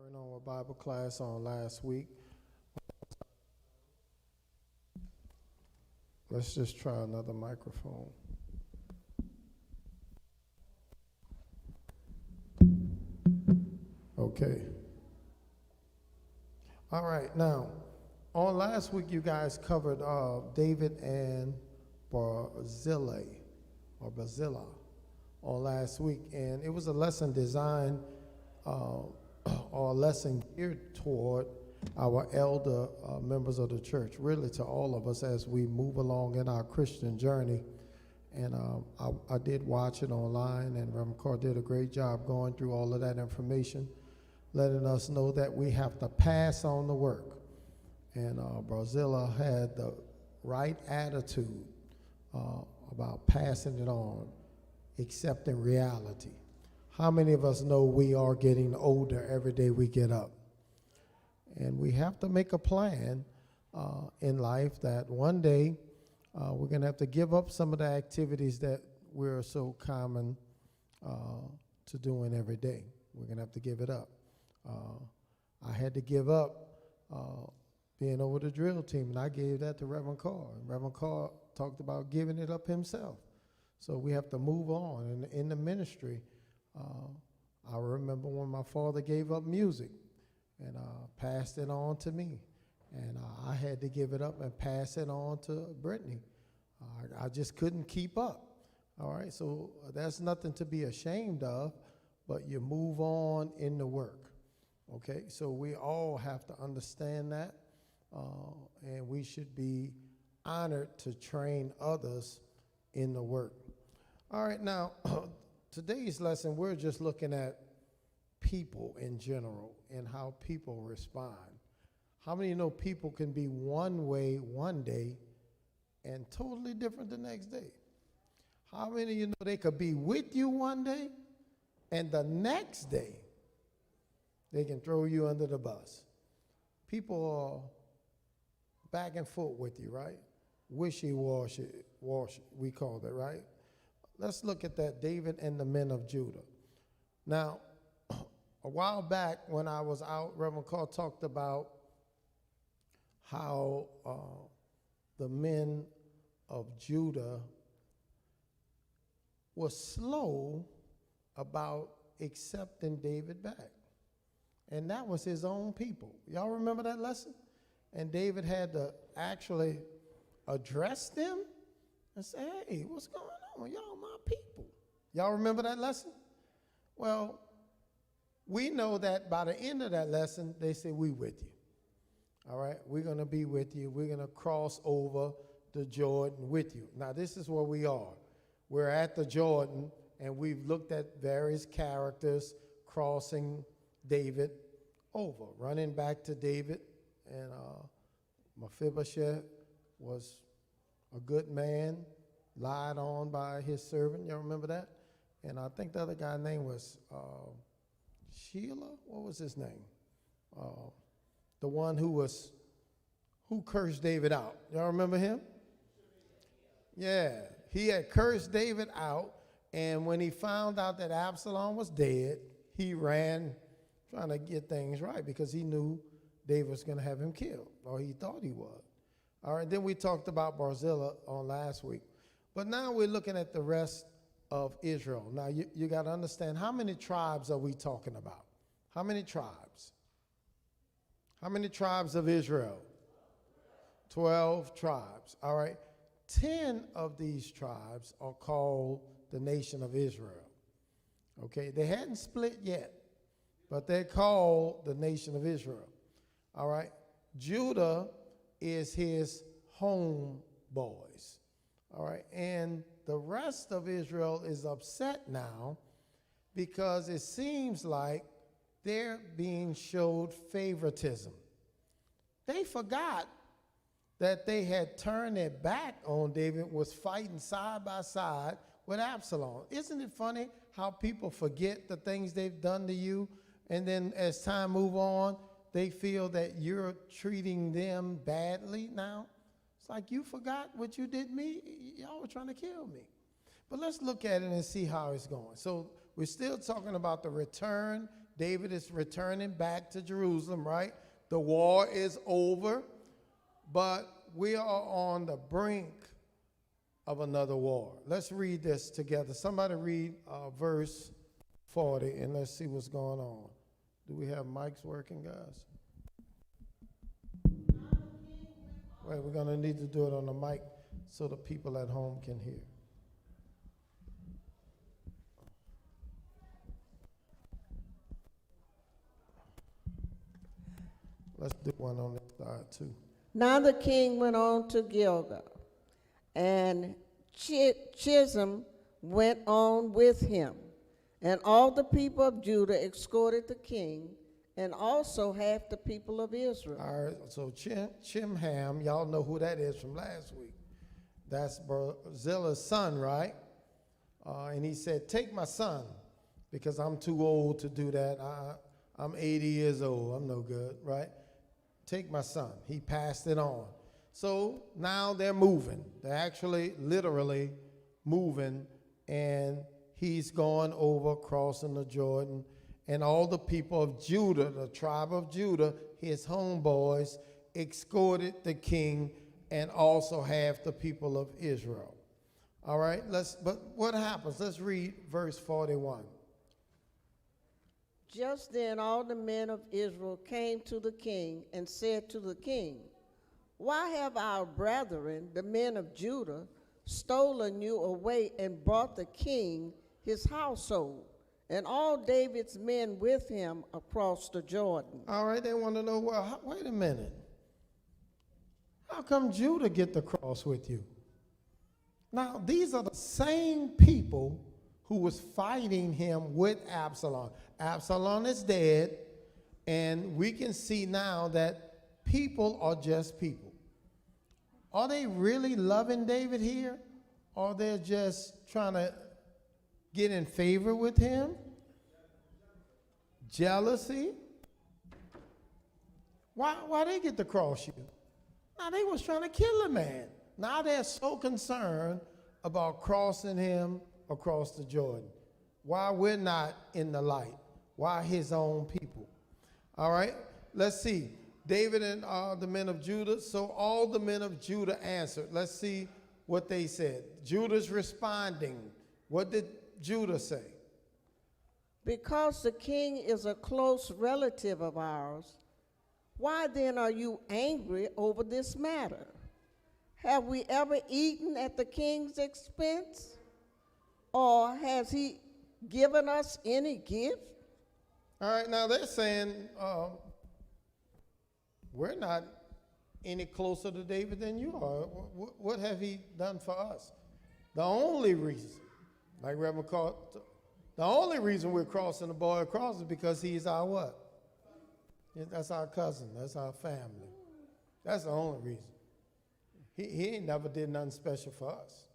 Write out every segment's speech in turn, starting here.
Carrying on with Bible class on last week. Let's just try another microphone. Okay. All right. Now, on last week, you guys covered David and Barzillai, or Barzillai, on last week, and it was a lesson designed or a lesson geared toward our elder members of the church, really to all of us as we move along in our Christian journey. And I did watch it online, and Reverend Carr did a great job going through all of that information, letting us know that we have to pass on the work. And Barzillai had the right attitude about passing it on, accepting reality. How many of us know we are getting older every day we get up? And we have to make a plan in life that one day we're going to have to give up some of the activities that we're so common to doing every day. We're going to have to give it up. I had to give up being over the drill team, and I gave that to Reverend Carr. And Reverend Carr talked about giving it up himself. So we have to move on. And in the ministry, I remember when my father gave up music and passed it on to me. And I had to give it up and pass it on to Brittany. I just couldn't keep up. All right, so that's nothing to be ashamed of, but you move on in the work. Okay, so we all have to understand that, and we should be honored to train others in the work. All right, now, today's lesson, we're just looking at people in general and how people respond. How many know people can be one way one day and totally different the next day? How many of you know they could be with you one day and the next day they can throw you under the bus? People are back and forth with you, right? Wishy-washy, we call that, right? Let's look at that, David and the men of Judah. Now, a while back when I was out, Reverend Carr talked about how the men of Judah were slow about accepting David back. And that was his own people. Y'all remember that lesson? And David had to actually address them and say, hey, what's going on? Y'all my people. Y'all remember that lesson? Well, we know that by the end of that lesson, they say, we with you. All right, we're going to be with you. We're going to cross over the Jordan with you. Now, this is where we are. We're at the Jordan, and we've looked at various characters crossing David over, running back to David. And Mephibosheth was a good man, lied on by his servant. Y'all remember that? And I think the other guy's name was Sheila. What was his name? The one who cursed David out. Y'all remember him? Yeah, he had cursed David out, and when he found out that Absalom was dead, he ran trying to get things right because he knew David was going to have him killed, or he thought he was. All right, then we talked about Barzillai on last week. But now we're looking at the rest of Israel. Now, you got to understand, how many tribes are we talking about? How many tribes? How many tribes of Israel? 12 tribes. All right. 10 of these tribes are called the nation of Israel. Okay. They hadn't split yet, but they're called the nation of Israel. All right. Judah is his home boys. All right. And the rest of Israel is upset now because it seems like they're being showed favoritism. They forgot that they had turned their back on David, was fighting side by side with Absalom. Isn't it funny how people forget the things they've done to you, and then as time move on, they feel that you're treating them badly now? It's like, you forgot what you did me? Y'all were trying to kill me. But let's look at it and see how it's going. So we're still talking about the return David is returning back to Jerusalem, right? The war is over, but we are on the brink of another war. Let's read this together. Somebody read verse 40, and let's see what's going on. Do we have mics working, guys? Wait, we're going to need to do it on the mic so the people at home can hear. Let's do one on this side, too. Now the king went on to Gilgal, and Chimham went on with him. And all the people of Judah escorted the king, and also half the people of Israel. All right, so Chimham, y'all know who that is from last week. That's Barzillai's son, right? And he said, take my son, because I'm too old to do that. I'm 80 years old. I'm no good, right? Take my son. He passed it on. So now they're moving. They're actually literally moving, and he's going over, crossing the Jordan, and all the people of Judah, the tribe of Judah, his homeboys, escorted the king and also half the people of Israel. All right, but what happens? Let's read verse 41. Just then all the men of Israel came to the king and said to the king, why have our brethren, the men of Judah, stolen you away and brought the king his household, and all David's men with him across the Jordan? All right, they want to know, well, wait a minute. How come Judah get the cross with you? Now, these are the same people who was fighting him with Absalom. Absalom is dead, and we can see now that people are just people. Are they really loving David here, or they're just trying to get in favor with him? Jealousy? Why they get to cross you? Now they was trying to kill a man. Now they're so concerned about crossing him across the Jordan. Why we're not in the light? Why his own people? All right, let's see. David and the men of Judah. So all the men of Judah answered. Let's see what they said. Judah's responding. What did Judah say? Because the king is a close relative of ours, why then are you angry over this matter? Have we ever eaten at the king's expense? Or has he given us any gift? All right, now they're saying we're not any closer to David than you are. What have he done for us? The only reason, like Reverend called, the only reason we're crossing the border across is because he's our what? That's our cousin. That's our family. That's the only reason. He ain't never did nothing special for us.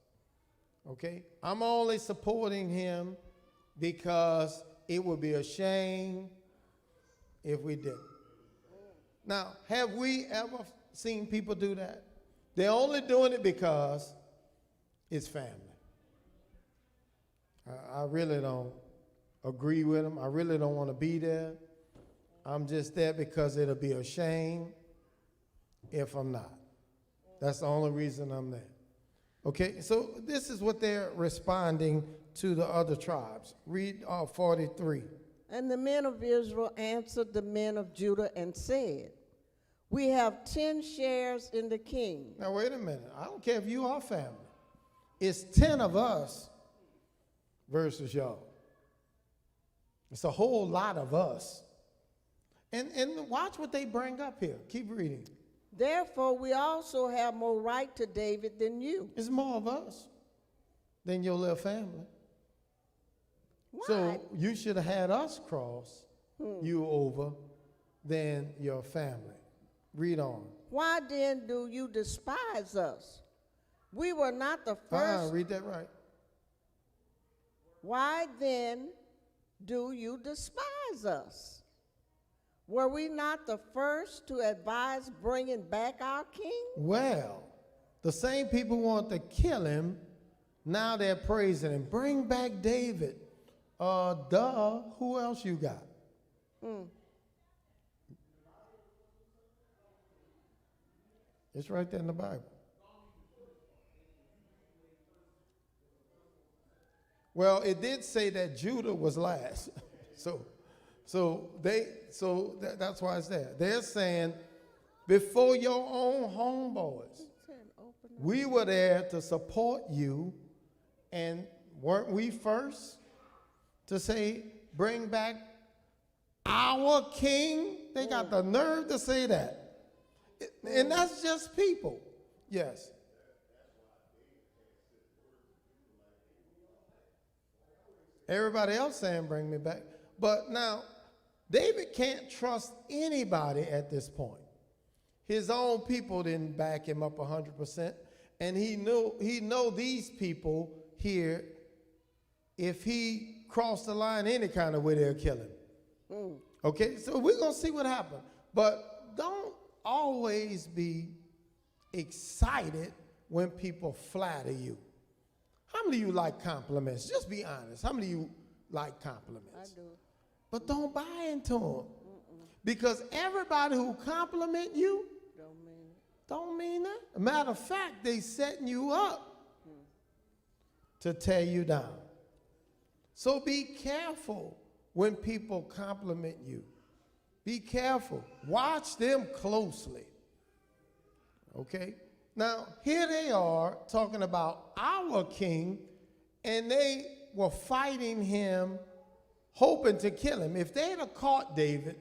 Okay? I'm only supporting him because it would be a shame if we didn't. Now, have we ever seen people do that? They're only doing it because it's family. I really don't agree with them. I really don't want to be there. I'm just there because it'll be a shame if I'm not. That's the only reason I'm there. Okay, so this is what they're responding to the other tribes. Read 43. And the men of Israel answered the men of Judah and said, we have 10 shares in the king. Now, wait a minute. I don't care if you are family. It's 10 of us versus y'all. It's a whole lot of us. And watch what they bring up here. Keep reading. Therefore, we also have more right to David than you. It's more of us than your little family. Why? So you should have had us cross you over than your family. Read on. Why then do you despise us? We were not the first. Read that right. Why then do you despise us? Were we not the first to advise bringing back our king? Well, the same people want to kill him, now they're praising him. Bring back David. Who else you got? It's right there in the Bible. Well, it did say that Judah was last. That's why it's there. They're saying, before your own homeboys, we were there to support you, and weren't we first to say, bring back our king? They got the nerve to say that. And that's just people. Yes. Everybody else saying, bring me back. But now, David can't trust anybody at this point. His own people didn't back him up 100%. And he know these people here, if he crossed the line any kind of way, they'll kill him. Okay, so we're going to see what happens. But don't always be excited when people flatter you. How many of you like compliments? Just be honest. How many of you like compliments? I do. But don't buy into them. Because everybody who compliment you don't mean that. Matter of fact, they setting you up to tear you down. So be careful when people compliment you. Be careful. Watch them closely. Okay? Now, here they are talking about our king, and they were fighting him, hoping to kill him. If they'd have caught David,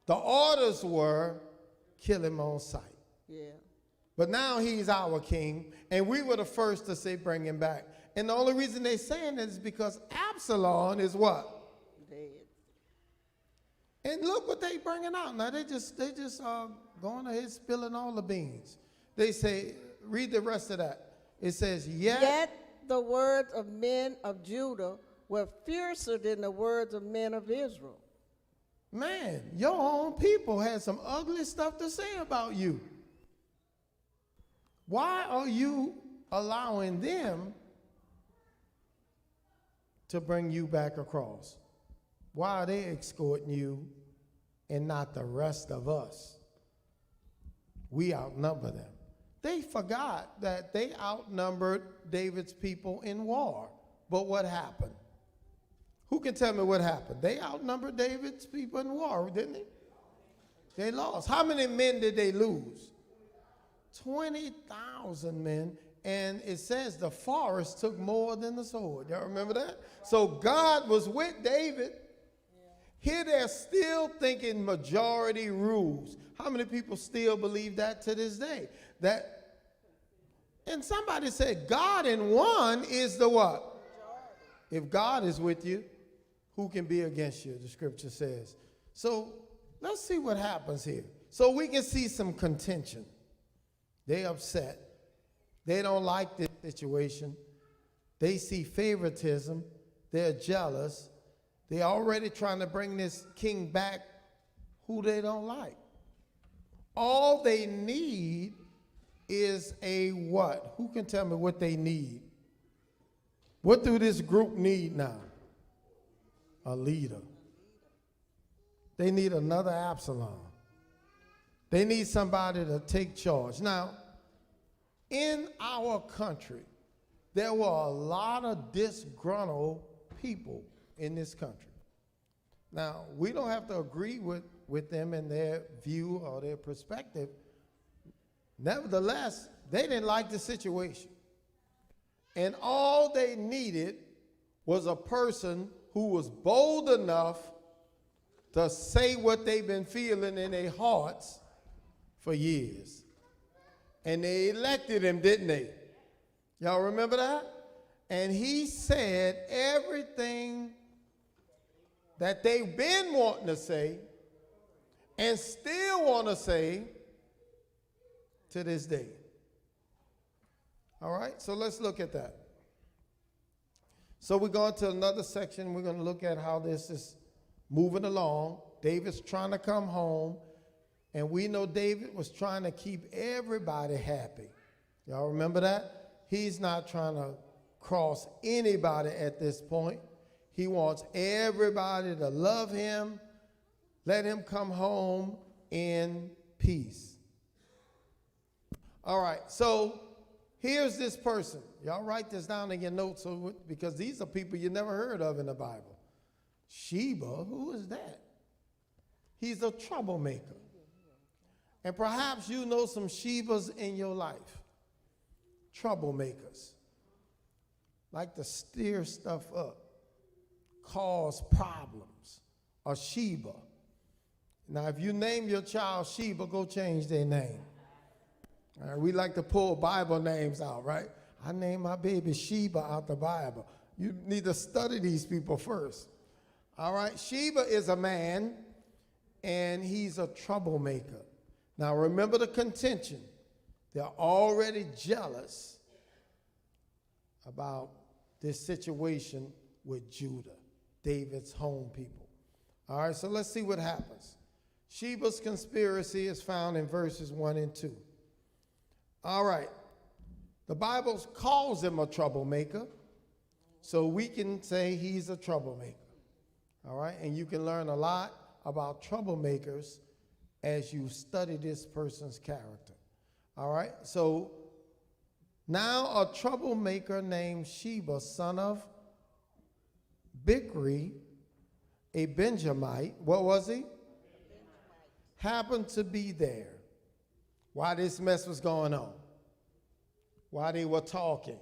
the orders were kill him on sight. Yeah. But now he's our king, and we were the first to say bring him back. And the only reason they're saying that is because Absalom is what? Dead. And look what they bringing out. Now they just going ahead spilling all the beans. They say, read the rest of that. It says, Yet the words of men of Judah were fiercer than the words of men of Israel. Man, your own people had some ugly stuff to say about you. Why are you allowing them to bring you back across? Why are they escorting you and not the rest of us? We outnumber them. They forgot that they outnumbered David's people in war. But what happened? Who can tell me what happened? They outnumbered David's people in war, didn't they? They lost. How many men did they lose? 20,000 men. And it says the forest took more than the sword. Y'all remember that? So God was with David. Here they're still thinking majority rules. How many people still believe that to this day? And somebody said God in one is the what? If God is with you, who can be against you? The scripture says. So let's see what happens here. So we can see some contention. They upset. They don't like this situation. They see favoritism. They're jealous. They're already trying to bring this king back who they don't like. All they need is a what? Who can tell me what they need? What do this group need now? A leader. They need another Absalom. They need somebody to take charge. Now, in our country, there were a lot of disgruntled people in this country. Now, we don't have to agree with them and their view or their perspective. Nevertheless, they didn't like the situation. And all they needed was a person who was bold enough to say what they've been feeling in their hearts for years. And they elected him, didn't they? Y'all remember that? And he said everything that they've been wanting to say and still want to say to this day. All right, so let's look at that. So we're going to another section. We're going to look at how this is moving along. David's trying to come home, and we know David was trying to keep everybody happy. Y'all remember that? He's not trying to cross anybody at this point. He wants everybody to love him, let him come home in peace. All right, so here's this person. Y'all write this down in your notes because these are people you never heard of in the Bible. Sheba, who is that? He's a troublemaker. And perhaps you know some Shebas in your life. Troublemakers. Like to stir stuff up, cause problems. A Sheba. Now, if you name your child Sheba, go change their name. All right, we like to pull Bible names out, right? I named my baby Sheba out the Bible. You need to study these people first. All right, Sheba is a man, and he's a troublemaker. Now, remember the contention. They're already jealous about this situation with Judah, David's home people. All right, so let's see what happens. Sheba's conspiracy is found in verses 1 and 2. All right, the Bible calls him a troublemaker, so we can say he's a troublemaker. All right, and you can learn a lot about troublemakers as you study this person's character. All right, so now a troublemaker named Sheba, son of Bikri, a Benjamite, what was he? Happened to be there while this mess was going on, while they were talking.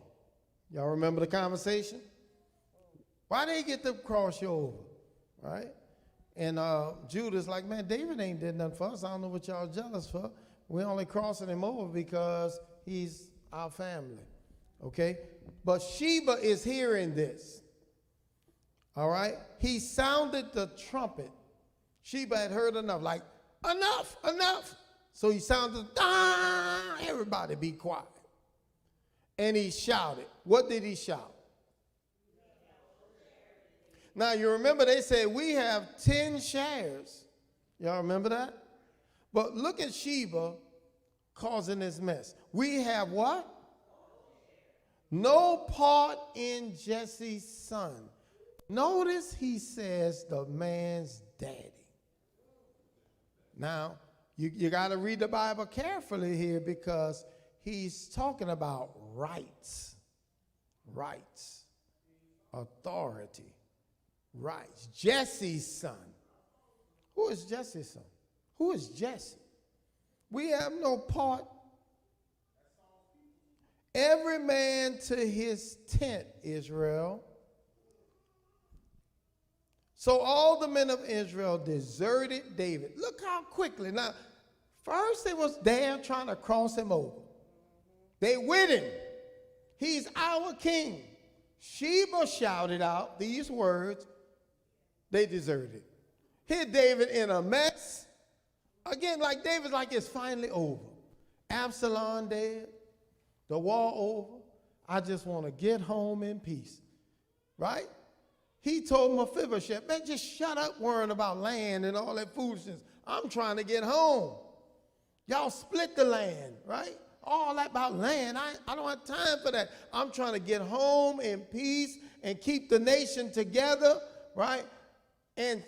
Y'all remember the conversation? Why they get to cross you over, right? And Judah's like, man, David ain't did nothing for us. I don't know what y'all jealous for. We're only crossing him over because he's our family, okay? But Sheba is hearing this, all right? He sounded the trumpet. Sheba had heard enough, like, enough, enough. So he sounded, everybody be quiet. And he shouted. What did he shout? Now, you remember they said, we have 10 shares. Y'all remember that? But look at Sheba causing this mess. We have what? No part in Jesse's son. Notice he says the man's daddy. Now, you got to read the Bible carefully here because he's talking about rights, authority. Rights. Jesse's son. Who is Jesse's son? Who is Jesse? We have no part. Every man to his tent, Israel. So all the men of Israel deserted David. Look how quickly. Now, first they was there trying to cross him over. They with him. He's our king. Sheba shouted out these words. They deserted. Here David in a mess. Again, like David's like it's finally over. Absalom dead. The war over. I just want to get home in peace. Right? He told Mephibosheth, man, just shut up worrying about land and all that foolishness. I'm trying to get home. Y'all split the land, right? All that about land. I don't have time for that. I'm trying to get home in peace and keep the nation together, right? And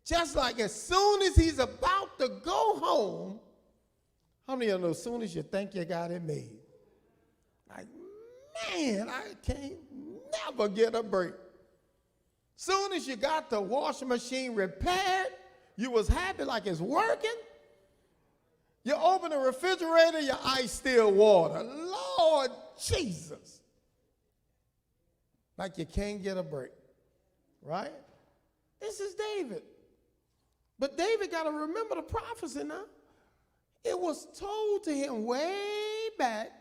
just like as soon as he's about to go home, how many of you know as soon as you think you got it made? Like, man, I can't never get a break. Soon as you got the washing machine repaired, you was happy like it's working. You open the refrigerator, your ice still water. Lord Jesus. Like you can't get a break, right? This is David. But David got to remember the prophecy now. It was told to him way back,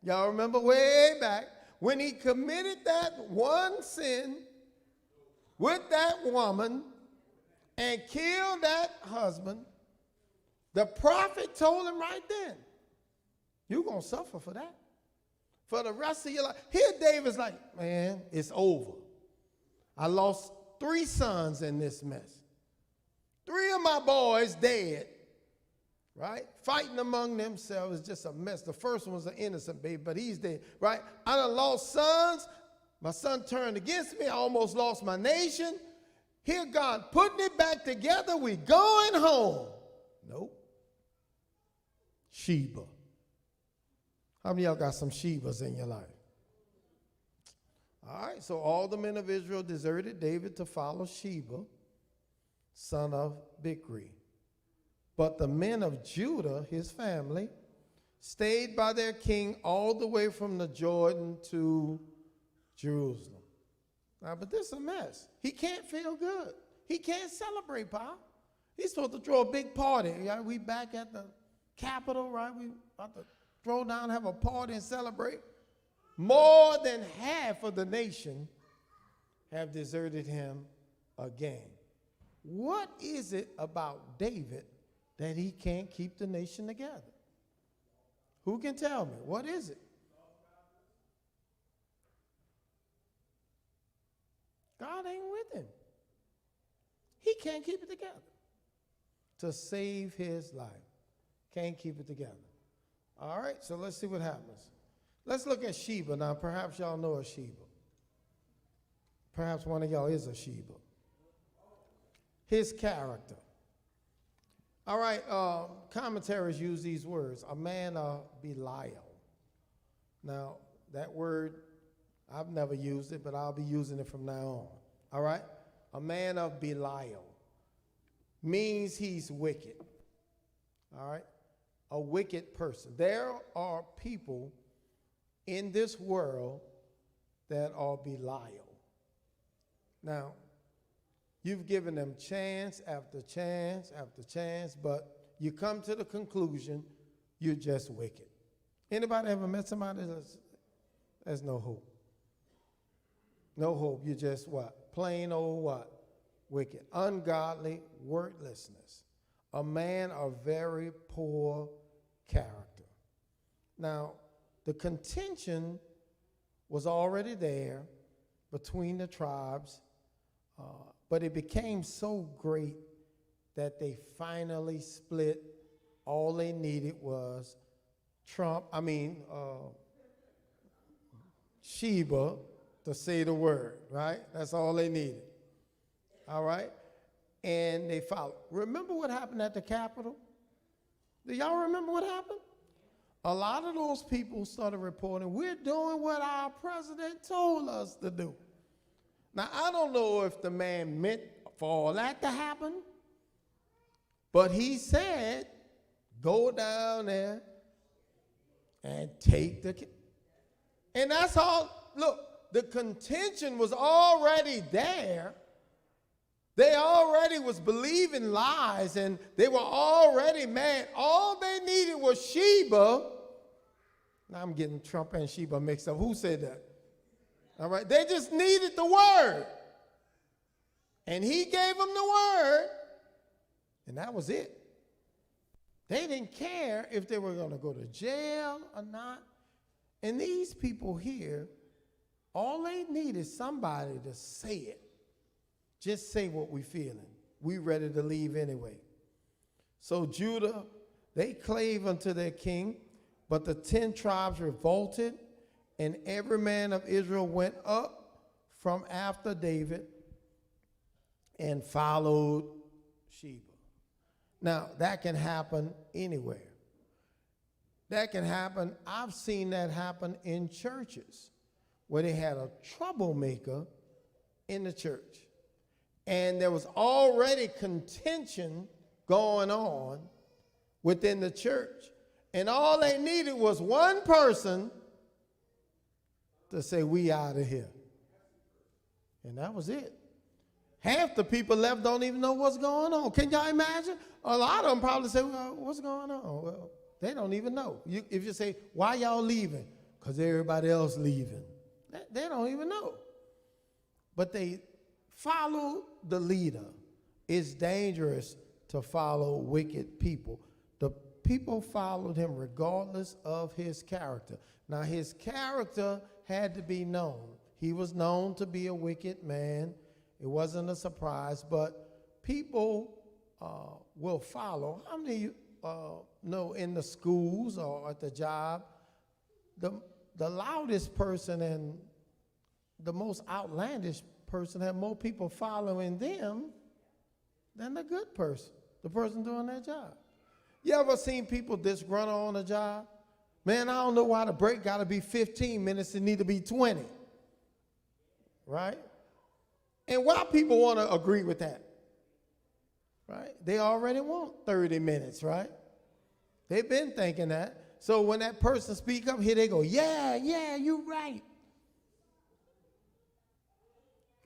y'all remember way back, when he committed that one sin with that woman and killed that husband. The prophet told him right then, you're going to suffer for that. For the rest of your life. Here David's like, man, it's over. I lost 3 sons in this mess. 3 of my boys dead, right? Fighting among themselves is just a mess. The first one was an innocent baby, but he's dead, right? I done lost sons. My son turned against me. I almost lost my nation. Here God putting it back together. We going home. Nope. Sheba. How many of y'all got some Shebas in your life? All right, so all the men of Israel deserted David to follow Sheba, son of Bikri. But the men of Judah, his family, stayed by their king all the way from the Jordan to Jerusalem. Now, but this is a mess. He can't feel good. He can't celebrate, Pa. He's supposed to throw a big party. Yeah, we back at the Capitol, right? We about to throw down, have a party and celebrate. More than half of the nation have deserted him again. What is it about David that he can't keep the nation together? Who can tell me? What is it? God ain't with him. He can't keep it together. To save his life. Can't keep it together. All right, so let's see what happens. Let's look at Sheba. Now, perhaps y'all know a Sheba. Perhaps one of y'all is a Sheba. His character. All right, commentaries use these words. A man of Belial. Now, that word, I've never used it, but I'll be using it from now on. All right? A man of Belial means he's wicked. All right? A wicked person. There are people in this world that are Belial. Now, you've given them chance after chance after chance, but you come to the conclusion you're just wicked. Anybody ever met somebody that's there's no hope? No hope. You're just what? Plain old what? Wicked. Ungodly worthlessness. A man of very poor character. Now, the contention was already there between the tribes, but it became so great that they finally split. All they needed was Sheba to say the word, right? That's all they needed. All right? And they followed. Remember what happened at the Capitol? Do y'all remember what happened? A lot of those people started reporting, we're doing what our president told us to do. Now, I don't know if the man meant for all that to happen, but he said, go down there and take the king. And that's all. Look, the contention was already there. They already was believing lies, and they were already mad. All they needed was Sheba. Now I'm getting Trump and Sheba mixed up. Who said that? All right, they just needed the word. And he gave them the word, and that was it. They didn't care if they were going to go to jail or not. And these people here, all they need is somebody to say it. Just say what we're feeling. We ready to leave anyway. So Judah, they clave unto their king, but the 10 tribes revolted, and every man of Israel went up from after David and followed Sheba. Now, that can happen anywhere. That can happen. I've seen that happen in churches where they had a troublemaker in the church. And there was already contention going on within the church. And all they needed was one person to say, we out of here. And that was it. Half the people left don't even know what's going on. Can y'all imagine? A lot of them probably say, well, what's going on? Well, they don't even know. If you say, why y'all leaving? Because everybody else leaving. They don't even know. But they follow the leader. It's dangerous to follow wicked people. The people followed him regardless of his character. Now, his character had to be known. He was known to be a wicked man. It wasn't a surprise, but people will follow. How many of you know in the schools or at the job, the loudest person and the most outlandish person had more people following them than the good person, the person doing their job. You ever seen people disgruntled on a job? Man, I don't know why the break got to be 15 minutes, it need to be 20. Right? And why people want to agree with that? Right? They already want 30 minutes, right? They've been thinking that. So when that person speak up, here they go, yeah, you're right.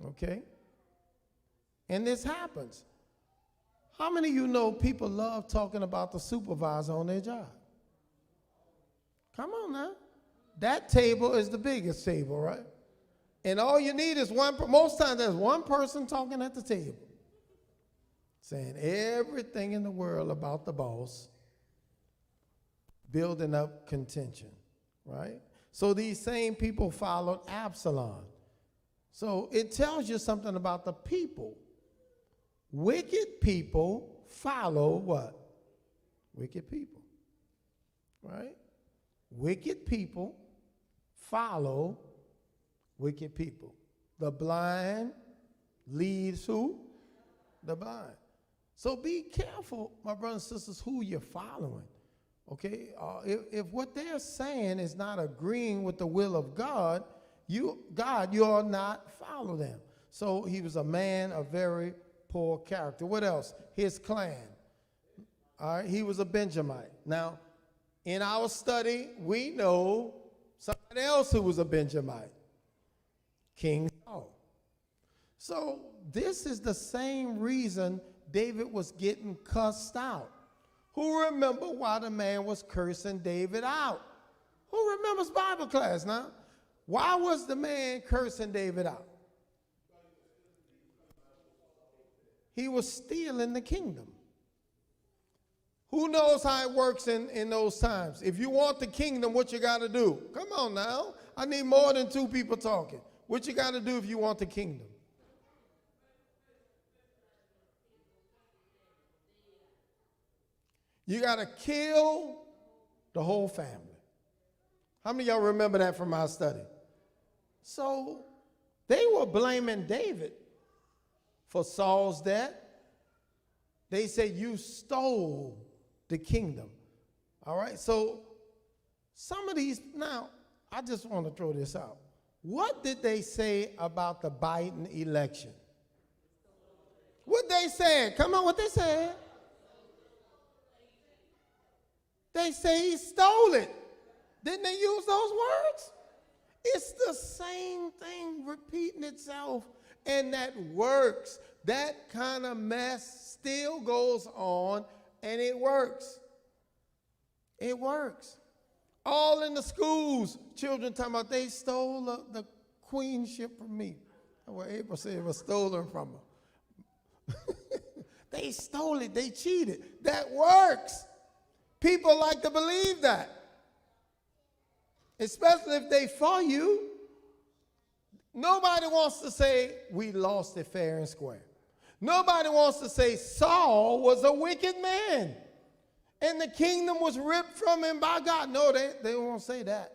Okay? And this happens. How many of you know people love talking about the supervisor on their job? Come on now. That table is the biggest table, right? And all you need is most times there's one person talking at the table, saying everything in the world about the boss, building up contention, right? So these same people followed Absalom. So it tells you something about the people. Wicked people follow what? Wicked people, right? Wicked people follow wicked people. The blind leads who? The blind. So be careful, my brothers and sisters, who you're following. Okay? If what they're saying is not agreeing with the will of God, you ought not follow them. So he was a man of very poor character. What else? His clan. All right, he was a Benjamite. Now, in our study, we know somebody else who was a Benjamite, King Saul. So this is the same reason David was getting cussed out. Who remember why the man was cursing David out? Who remembers Bible class now? Why was the man cursing David out? He was stealing the kingdom. Who knows how it works in those times? If you want the kingdom, what you got to do? Come on now. I need more than two people talking. What you got to do if you want the kingdom? You got to kill the whole family. How many of y'all remember that from our study? So they were blaming David for Saul's death. They said, you stole the kingdom. All right, so some of these, now, I just want to throw this out. What did they say about the Biden election? What they said? Come on, what they said? They say he stole it. Didn't they use those words? It's the same thing repeating itself, and that works. That kind of mess still goes on, and it works. It works. All in the schools, children talking about they stole the queenship from me. Well, April said it was stolen from her. They stole it. They cheated. That works. People like to believe that, especially if they for you. Nobody wants to say we lost it fair and square. Nobody wants to say Saul was a wicked man and the kingdom was ripped from him by God. No, they won't say that.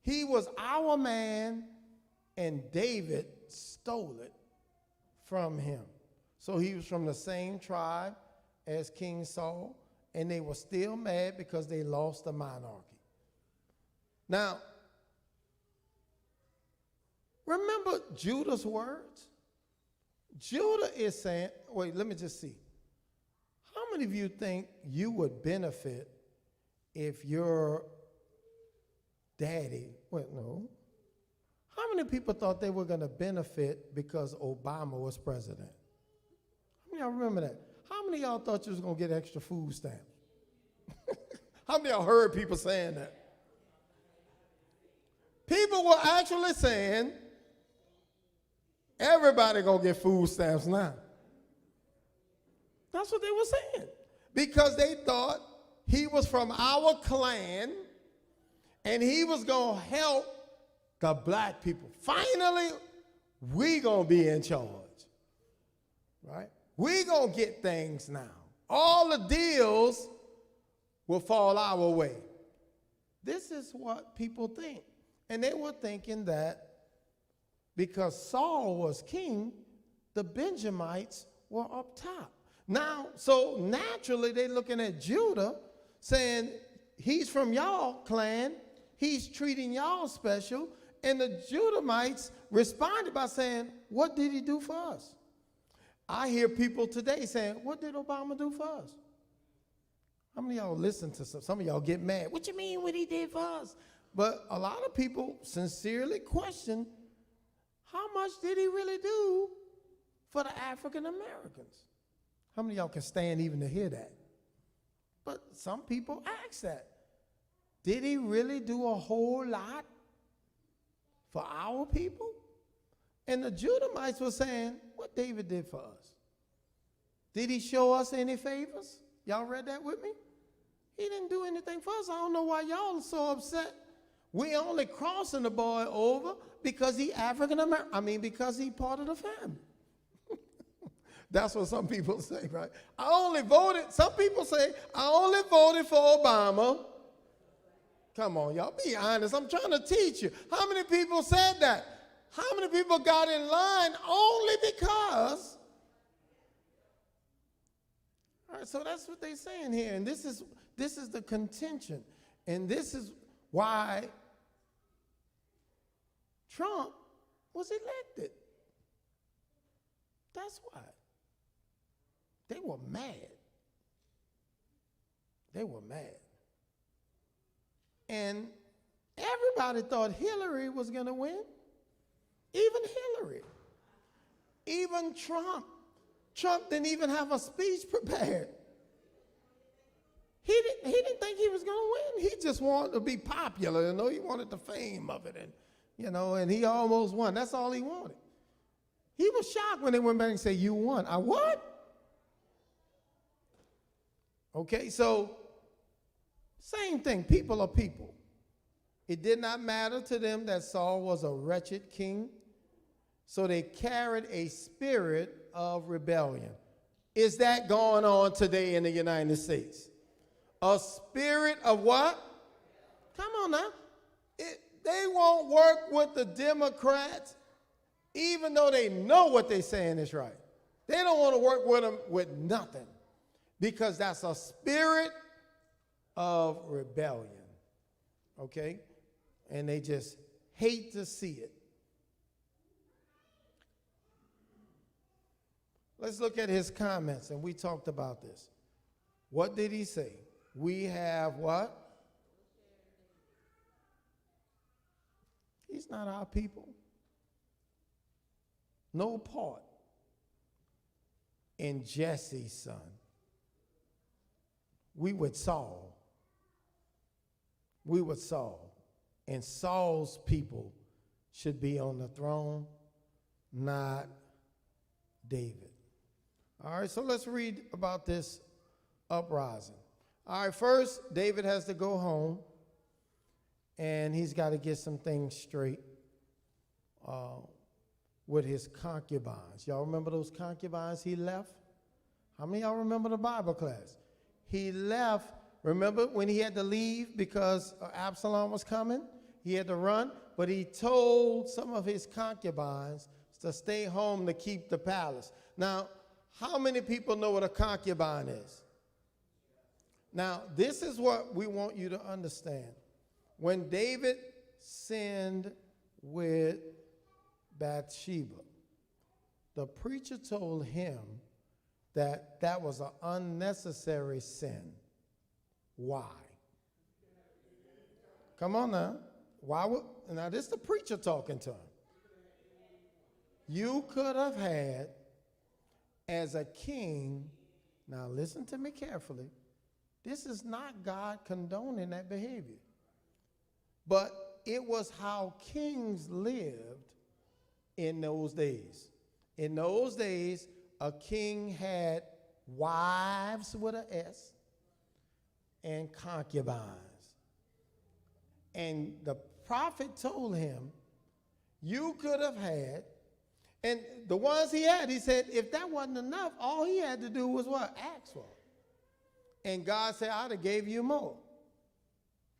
He was our man and David stole it from him. So he was from the same tribe as King Saul, and they were still mad because they lost the monarchy. Now, remember Judah's words? Judah is saying, wait, let me just see. How many of you think you would benefit if your daddy, wait, no. How many people thought they were going to benefit because Obama was president? How many of y'all remember that? How many of y'all thought you was going to get extra food stamps? How many of y'all heard people saying that? People were actually saying, everybody gonna get food stamps now. That's what they were saying. Because they thought he was from our clan and he was gonna help the black people. Finally, we gonna be in charge, right? We gonna get things now. All the deals will fall our way. This is what people think. And they were thinking that because Saul was king, the Benjamites were up top. Now, so naturally, they're looking at Judah, saying, he's from y'all clan, he's treating y'all special, and the Judahites responded by saying, what did he do for us? I hear people today saying, what did Obama do for us? How many of y'all listen to some of y'all get mad? What you mean what he did for us? But a lot of people sincerely question, how much did he really do for the African Americans? How many of y'all can stand even to hear that? But some people ask that. Did he really do a whole lot for our people? And the Judahites were saying, what David did for us? Did he show us any favors? Y'all read that with me? He didn't do anything for us. I don't know why y'all are so upset. We only crossing the boy over because he African American. I mean, because he part of the family. That's what some people say, right? I only voted, some people say, I only voted for Obama. Come on, y'all, be honest. I'm trying to teach you. How many people said that? How many people got in line only because? All right, so that's what they're saying here. And this is the contention. And this is why Trump was elected. That's why. They were mad. They were mad. And everybody thought Hillary was going to win. Even Hillary. Even Trump. Trump didn't even have a speech prepared. He didn't think he was going to win. He just wanted to be popular, you know. He wanted the fame of it, and you know, and he almost won. That's all he wanted. He was shocked when they went back and said, "You won." I what? Okay, so same thing. People are people. It did not matter to them that Saul was a wretched king, so they carried a spirit of rebellion. Is that going on today in the United States? A spirit of what? Come on now. They won't work with the Democrats, even though they know what they're saying is right. They don't want to work with them with nothing, because that's a spirit of rebellion, okay? And they just hate to see it. Let's look at his comments, and we talked about this. What did he say? We have what? He's not our people. No part in Jesse's son. We with Saul. We with Saul. And Saul's people should be on the throne, not David. All right, so let's read about this uprising. All right, first, David has to go home, and he's got to get some things straight with his concubines. Y'all remember those concubines he left? How many of y'all remember the Bible class? He left, remember when he had to leave because Absalom was coming? He had to run, but he told some of his concubines to stay home to keep the palace. Now, how many people know what a concubine is? Now, this is what we want you to understand. When David sinned with Bathsheba, the preacher told him that that was an unnecessary sin. Why? Come on now. Why would, now this is the preacher talking to him. You could have had, as a king, now listen to me carefully, this is not God condoning that behavior. But it was how kings lived in those days. In those days, a king had wives with an S and concubines. And the prophet told him, you could have had, and the ones he had, he said, if that wasn't enough, all he had to do was what? Ask for. And God said, I'd have gave you more.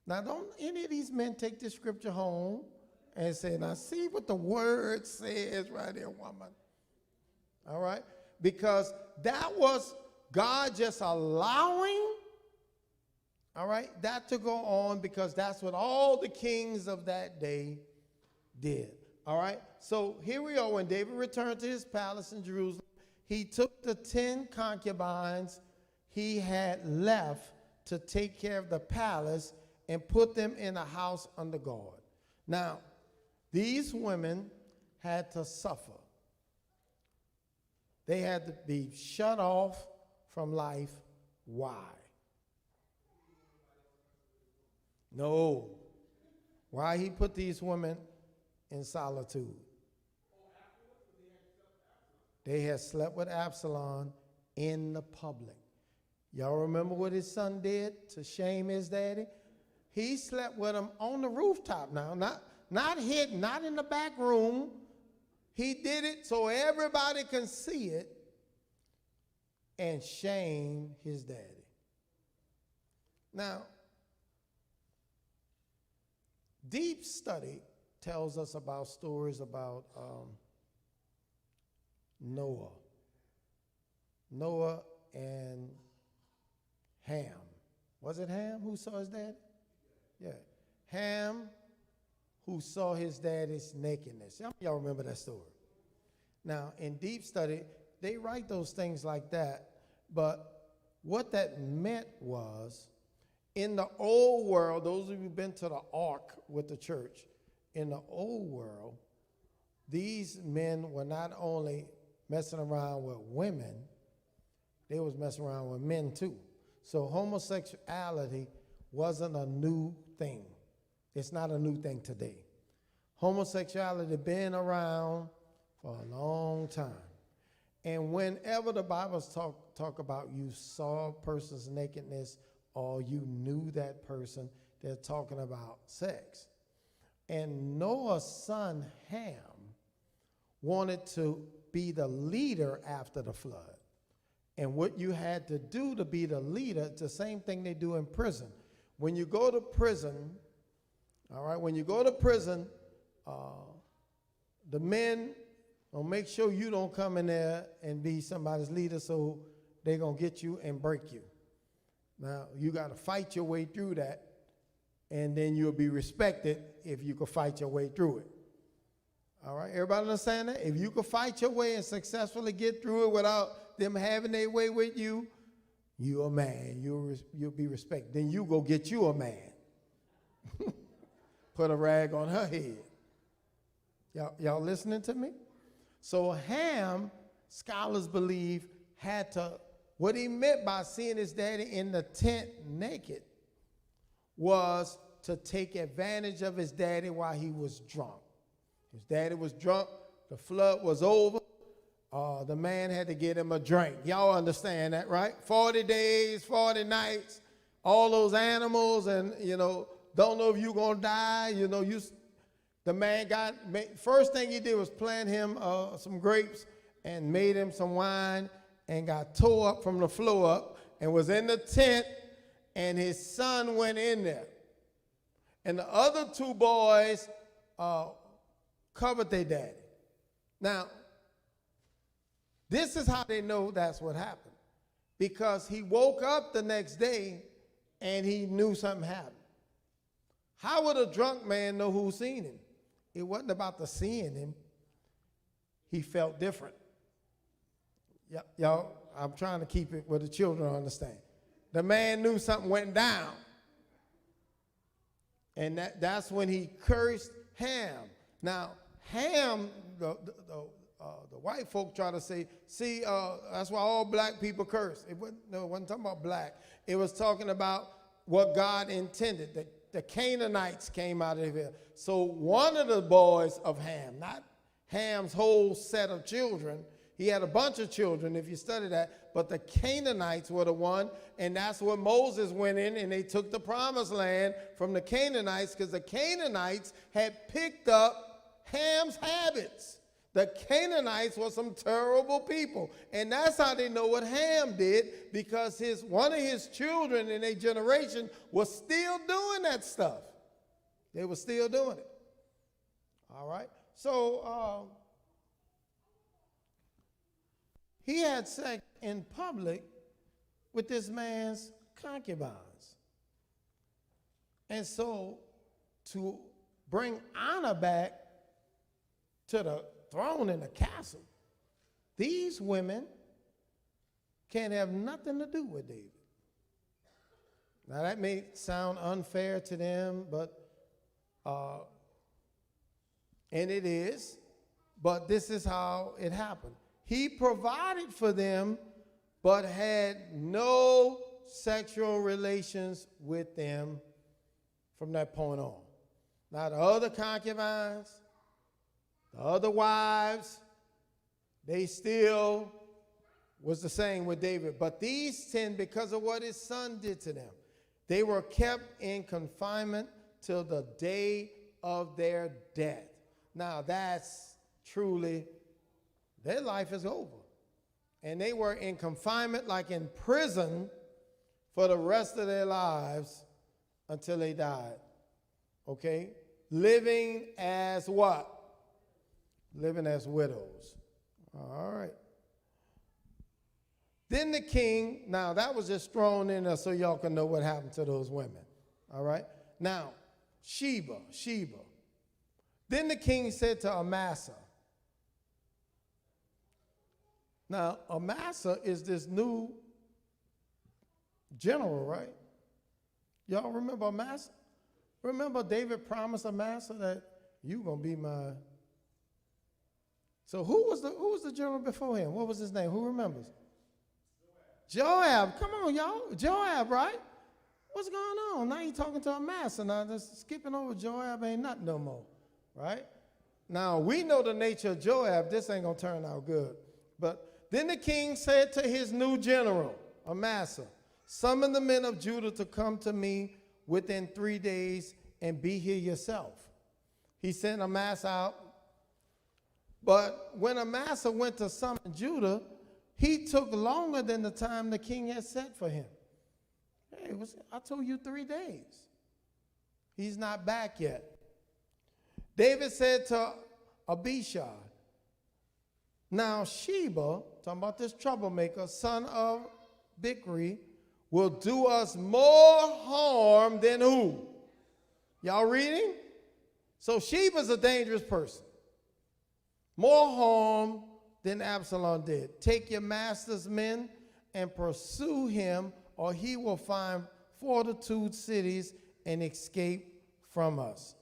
Now, don't any of these men take this scripture home and say, now see what the word says right there, woman. All right? Because that was God just allowing, all right, that to go on, because that's what all the kings of that day did. All right? So here we are. When David returned to his palace in Jerusalem, he took the 10 concubines he had left to take care of the palace and put them in a house under guard. Now, these women had to suffer. They had to be shut off from life. Why? No. Why he put these women in solitude? They had slept with Absalom in the public. Y'all remember what his son did to shame his daddy? He slept with him on the rooftop now, not hidden, not in the back room. He did it so everybody can see it and shame his daddy. Now, deep study tells us about stories about Noah. Noah and Ham. Was it Ham who saw his daddy? Yeah. Ham who saw his daddy's nakedness. Y'all remember that story. Now, in deep study, they write those things like that, but what that meant was, in the old world, those of you who've been to the ark with the church, in the old world, these men were not only messing around with women, they was messing around with men too. So homosexuality wasn't a new thing. It's not a new thing today. Homosexuality been around for a long time. And whenever the Bible talk about you saw a person's nakedness or you knew that person, they're talking about sex. And Noah's son Ham wanted to be the leader after the flood. And what you had to do to be the leader, it's the same thing they do in prison. When you go to prison, all right, when you go to prison, the men will make sure you don't come in there and be somebody's leader, so they're going to get you and break you. Now, you got to fight your way through that, and then you'll be respected if you can fight your way through it. All right, everybody understand that? If you can fight your way and successfully get through it without them having their way with you, you're a man. You'll be respected. Then you go get you a man. Put a rag on her head. Y'all listening to me? So Ham, scholars believe, had to, what he meant by seeing his daddy in the tent naked was to take advantage of his daddy while he was drunk. His daddy was drunk, the flood was over, the man had to get him a drink. Y'all understand that, right? 40 days, 40 nights, all those animals, and, don't know if you're going to die. The man first thing he did was plant him some grapes and made him some wine and got tore up from the floor up and was in the tent, and his son went in there. And the other two boys covered their daddy. Now, this is how they know that's what happened. Because he woke up the next day and he knew something happened. How would a drunk man know who seen him? It wasn't about the seeing him. He felt different. Y'all, I'm trying to keep it where the children understand. The man knew something went down. And that's when he cursed Ham. Now, Ham, the white folk try to say, that's why all black people curse. It wasn't talking about black. It was talking about what God intended. The Canaanites came out of here. So one of the boys of Ham, not Ham's whole set of children, he had a bunch of children if you study that, but the Canaanites were the one, and that's where Moses went in, and they took the promised land from the Canaanites because the Canaanites had picked up Ham's habits. The Canaanites were some terrible people, and that's how they know what Ham did, because one of his children in a generation was still doing that stuff. They were still doing it. All right? So he had sex in public with this man's concubines. And so to bring honor back to the throne in the castle, these women can't have nothing to do with David. Now that may sound unfair to them, but and it is, but this is how it happened. He provided for them, but had no sexual relations with them from that point on. Now the other concubines, the other wives, they still was the same with David. But these 10, because of what his son did to them, they were kept in confinement till the day of their death. Now that's truly, their life is over. And they were in confinement, like in prison, for the rest of their lives until they died. Okay? Living as what? Living as widows. All right. Then the king, now that was just thrown in there so y'all can know what happened to those women. All right? Now, Sheba. Then the king said to Amasa. Now, Amasa is this new general, right? Y'all remember Amasa? Remember David promised Amasa that you gonna be my. So who was the general before him? What was his name? Who remembers? Joab. Come on, y'all. Joab, right? What's going on? Now you talking to Amasa. Now just skipping over Joab ain't nothing no more, right? Now we know the nature of Joab. This ain't gonna turn out good. But then the king said to his new general, Amasa, summon the men of Judah to come to me within 3 days and be here yourself. He sent Amasa out. But when Amasa went to summon Judah, he took longer than the time the king had set for him. Hey, I told you 3 days. He's not back yet. David said to Abishai, now Sheba, talking about this troublemaker, son of Bikri, will do us more harm than who? Y'all reading? So Sheba's a dangerous person. More harm than Absalom did. Take your master's men and pursue him, or he will find fortitude cities and escape from us.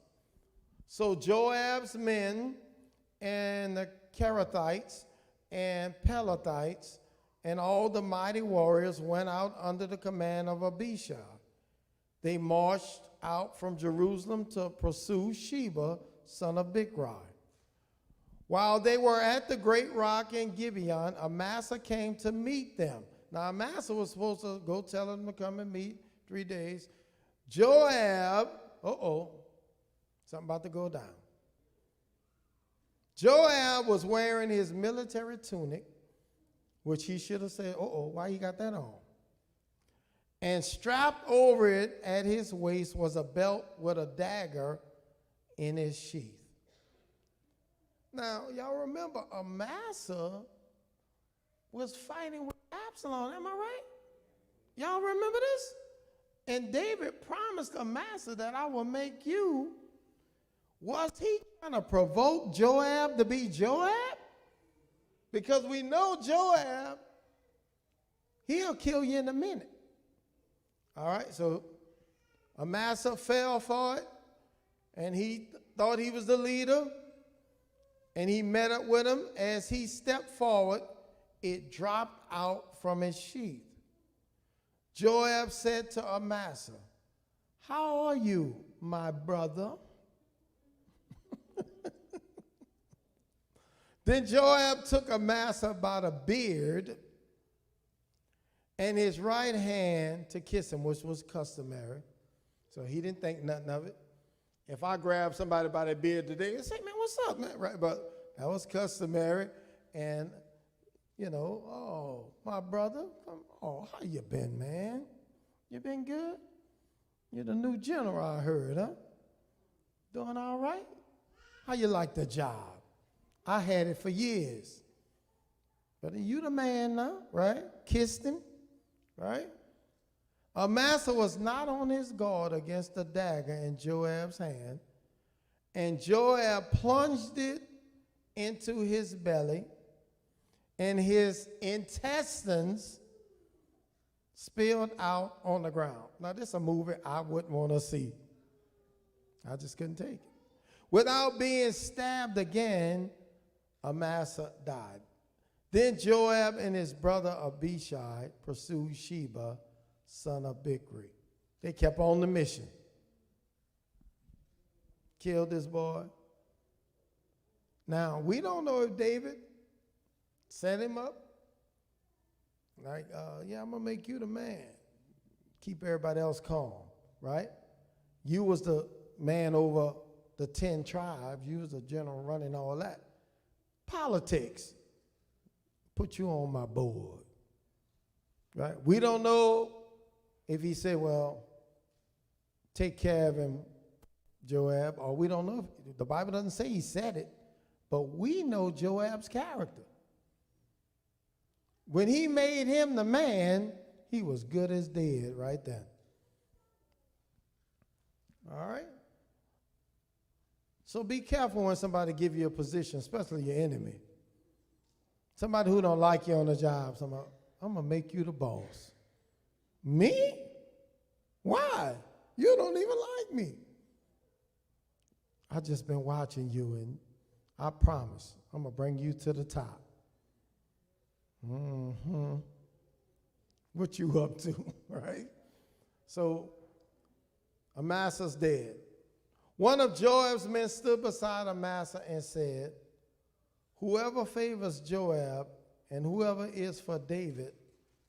So Joab's men and the Kerethites and Pelethites and all the mighty warriors went out under the command of Abishai. They marched out from Jerusalem to pursue Sheba, son of Bikri. While they were at the great rock in Gibeon, Amasa came to meet them. Now Amasa was supposed to go tell them to come and meet 3 days. Joab, something about to go down. Joab was wearing his military tunic, which he should have said, why you got that on? And strapped over it at his waist was a belt with a dagger in his sheath. Now, y'all remember Amasa was fighting with Absalom, am I right? Y'all remember this? And David promised Amasa that I will make you. Was he trying to provoke Joab to be Joab? Because we know Joab, he'll kill you in a minute. All right, so Amasa fell for it, and he thought he was the leader, and he met up with him. As he stepped forward, it dropped out from his sheath. Joab said to Amasa, how are you, my brother? Then Joab took Amasa by the beard and his right hand to kiss him, which was customary. So he didn't think nothing of it. If I grab somebody by the beard today and say, man, what's up, man? Right, but that was customary. And, my brother, how you been, man? You been good? You're the new general, I heard, huh? Doing all right? How you like the job? I had it for years. But you the man now, right? Kissed him, right? Amasa was not on his guard against the dagger in Joab's hand, and Joab plunged it into his belly, and his intestines spilled out on the ground. Now, this is a movie I wouldn't want to see. I just couldn't take it. Without being stabbed again, Amasa died. Then Joab and his brother Abishai pursued Sheba, son of Bikri. They kept on the mission. Killed this boy. Now, we don't know if David set him up. Like, yeah, I'm going to make you the man. Keep everybody else calm, right? You was the man over the 10 tribes. You was the general running all that. Politics. Put you on my board, right? We don't know if he said, well, take care of him, Joab, or we don't know if the Bible doesn't say he said it, but we know Joab's character. When he made him the man, he was good as dead right then. All right? So be careful when somebody give you a position, especially your enemy. Somebody who don't like you on the job, somebody, I'm going to make you the boss. Me? Why? You don't even like me. I've just been watching you, and I promise I'm going to bring you to the top. Mm-hmm. What you up to, right? So Amasa's dead. One of Joab's men stood beside Amasa and said, whoever favors Joab and whoever is for David,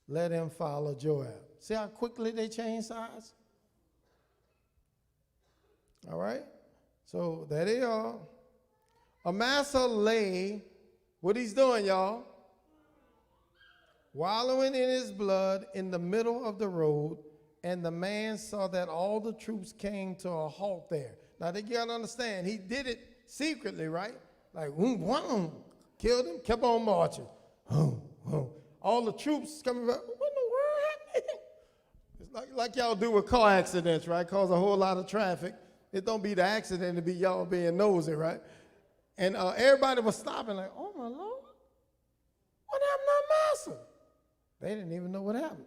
let him follow Joab. See how quickly they change sides? All right? So there they are. Amasa lay, what he's doing, y'all? Wallowing in his blood in the middle of the road, and the man saw that all the troops came to a halt there. Now, you got to understand, he did it secretly, right? Like, whoom, killed him, kept on marching. All the troops coming back. What in the world happened? It's like y'all do with car accidents, right? Cause a whole lot of traffic. It don't be the accident, it be y'all being nosy, right? And everybody was stopping like, oh, my Lord, what happened to Amasa? They didn't even know what happened,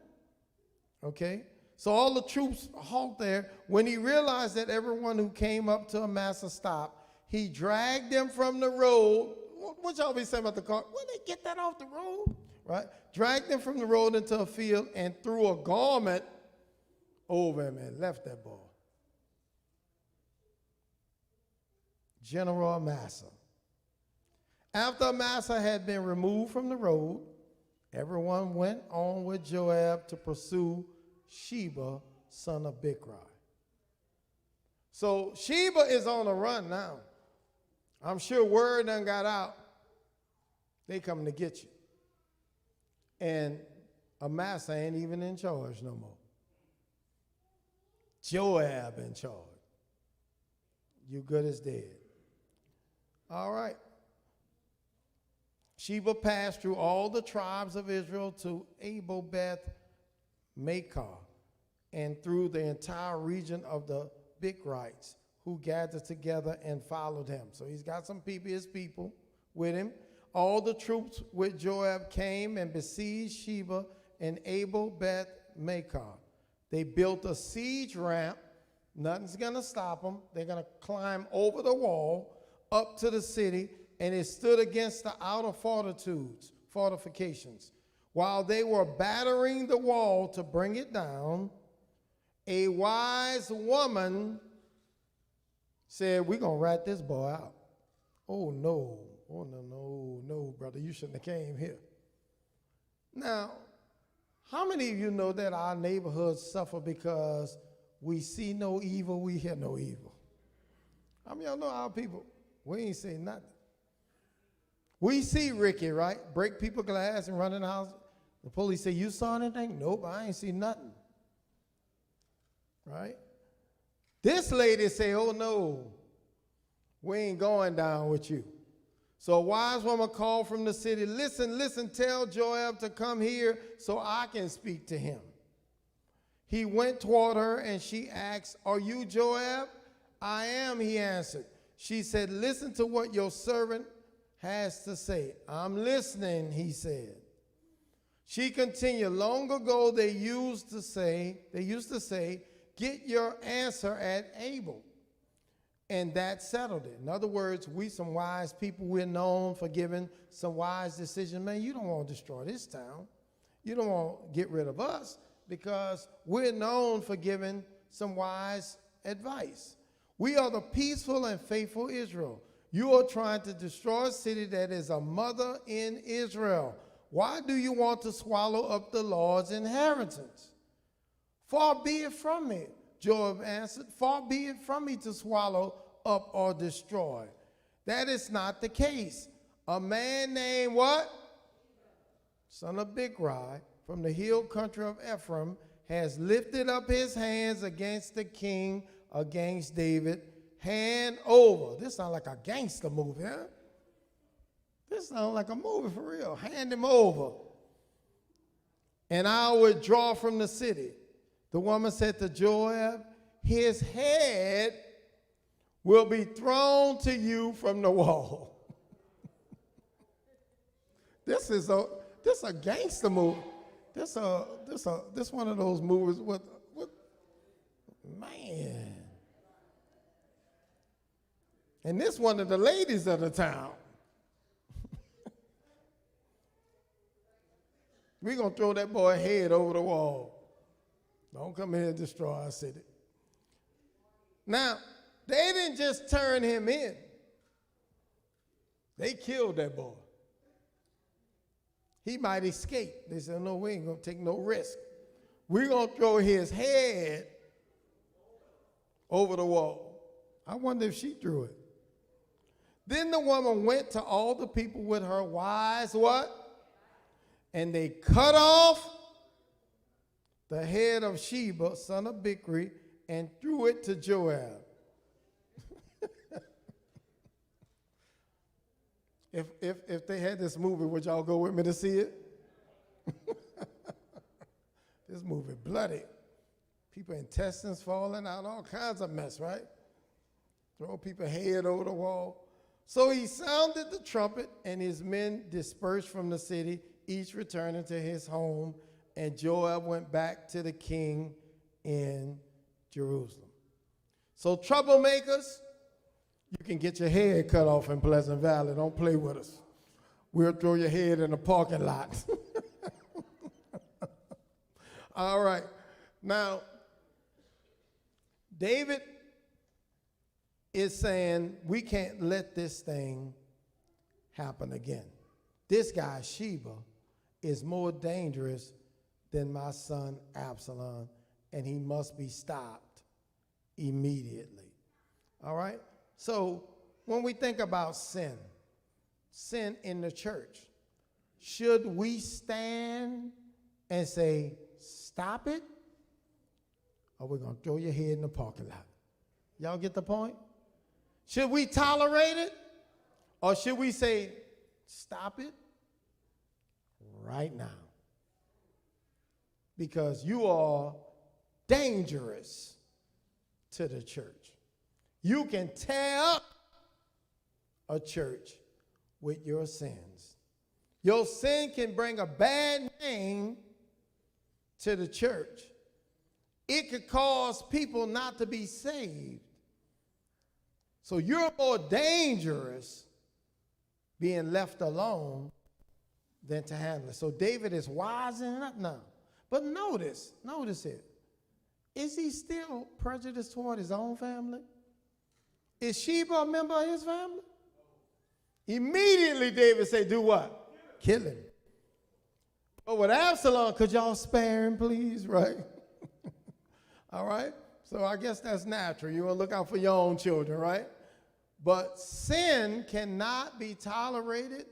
okay? So all the troops halt there. When he realized that everyone who came up to Amasa stopped, he dragged them from the road. What y'all be saying about the car? When they get that off the road, right? Dragged them from the road into a field and threw a garment over him and left that boy. General Amasa. After Amasa had been removed from the road, everyone went on with Joab to pursue Sheba, son of Bikri. So Sheba is on the run now. I'm sure word done got out. They coming to get you. And Amasa ain't even in charge no more. Joab in charge. You good as dead. All right. Sheba passed through all the tribes of Israel to Abel-Beth-Maachah and through the entire region of the Bikrites, who gathered together and followed him. So he's got some people, his people, with him. All the troops with Joab came and besieged Sheba and Abel-Beth-Maachah. They built a siege ramp. Nothing's going to stop them. They're going to climb over the wall up to the city, and it stood against the outer fortifications. While they were battering the wall to bring it down, a wise woman said, we're going to rat this boy out. Oh, no, brother, you shouldn't have came here. Now, how many of you know that our neighborhoods suffer because we see no evil, we hear no evil? How many of y'all know our people? We ain't seen nothing. We see Ricky, right? Break people glass and run in the house. The police say, you saw anything? Nope, I ain't seen nothing. Right? This lady say, oh no, We ain't going down with you. So a wise woman called from the city, listen, listen, tell Joab to come here so I can speak to him. He went toward her and she asked, are you Joab? I am, he answered. She said, listen to what your servant has to say. I'm listening, he said. She continued, long ago they used to say, get your answer at Abel. And that settled it. In other words, we some wise people, we're known for giving some wise decisions. Man, you don't want to destroy this town. You don't want to get rid of us because we're known for giving some wise advice. We are the peaceful and faithful Israel. You are trying to destroy a city that is a mother in Israel. Why do you want to swallow up the Lord's inheritance? Far be it from me, Joab answered. Far be it from me to swallow up or destroy. That is not the case. A man named what? Son of Bikri, from the hill country of Ephraim, has lifted up his hands against the king, against David, hand over. This sounds like a gangster movie, huh? This sounds like a movie for real. Hand him over. And I'll withdraw from the city. The woman said to Joab, his head will be thrown to you from the wall. This a gangster movie. This one of those movies with man. And this one of the ladies of the town. We're going to throw that boy's head over the wall. Don't come here and destroy our city. Now, they didn't just turn him in. They killed that boy. He might escape. They said, no, we ain't going to take no risk. We're going to throw his head over the wall. I wonder if she threw it. Then the woman went to all the people with her wise what? And they cut off the head of Sheba, son of Bikri, and threw it to Joab. If they had this movie, would y'all go with me to see it? This movie bloody. People intestines falling out, all kinds of mess, right? Throw people's head over the wall. So he sounded the trumpet, and his men dispersed from the city, each returning to his home, and Joab went back to the king in Jerusalem. So troublemakers, you can get your head cut off in Pleasant Valley. Don't play with us. We'll throw your head in the parking lot. All right. Now, David is saying we can't let this thing happen again. This guy, Sheba, is more dangerous than my son Absalom, and he must be stopped immediately. All right? So when we think about sin in the church, should we stand and say, stop it? Or we're going to throw your head in the parking lot? Y'all get the point? Should we tolerate it? Or should we say, stop it right now? Because you are dangerous to the church. You can tear up a church with your sins. Your sin can bring a bad name to the church. It could cause people not to be saved. So you're more dangerous being left alone than to handle it. So David is wising up now. But notice it. Is he still prejudiced toward his own family? Is Sheba a member of his family? Immediately David said, do what? Kill him. But with Absalom, could y'all spare him, please? Right? All right? So I guess that's natural. You want to look out for your own children, right? But sin cannot be tolerated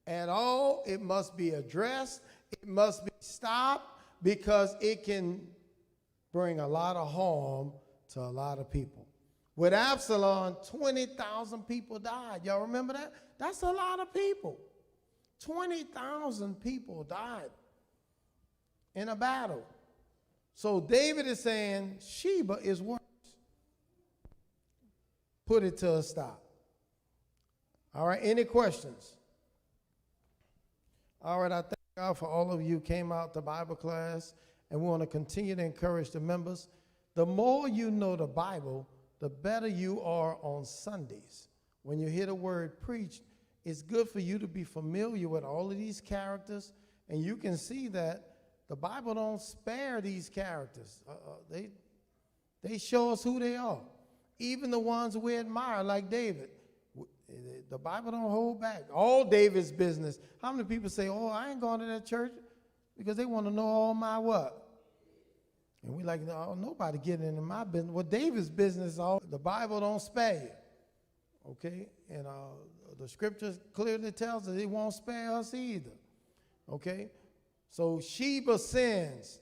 at all. It must be addressed. It must be stopped because it can bring a lot of harm to a lot of people. With Absalom, 20,000 people died. Y'all remember that? That's a lot of people. 20,000 people died in a battle. So David is saying Sheba is worse. Put it to a stop. All right, any questions? All right, I thank God for all of you who came out to Bible class, and we want to continue to encourage the members. The more you know the Bible, the better you are on Sundays. When you hear the word preached, it's good for you to be familiar with all of these characters, and you can see that the Bible don't spare these characters. They show us who they are. Even the ones we admire, like David. The Bible don't hold back. All David's business. How many people say, oh, I ain't going to that church because they want to know all my what? And we like, no, nobody getting into my business. Well, David's business, all the Bible don't spare you. Okay? And the scriptures clearly tells us it won't spare us either. Okay? So Sheba sins.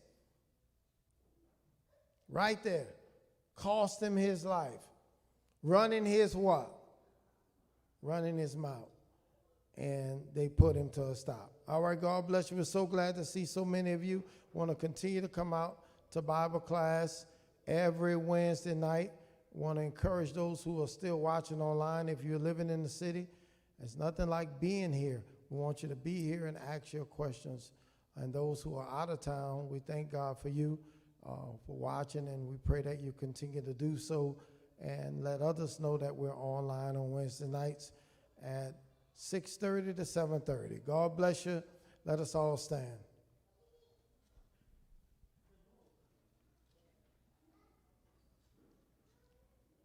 Right there. Cost him his life. Running his what? Running his mouth. And they put him to a stop. All right, God bless you. We're so glad to see so many of you want to continue to come out to Bible class every Wednesday night. Want to encourage those who are still watching online. If you're living in the city, it's nothing like being here. We want you to be here and ask your questions. And those who are out of town, we thank God for you for watching, and we pray that you continue to do so and let others know that we're online on Wednesday nights at 6:30 to 7:30. God bless you. Let us all stand.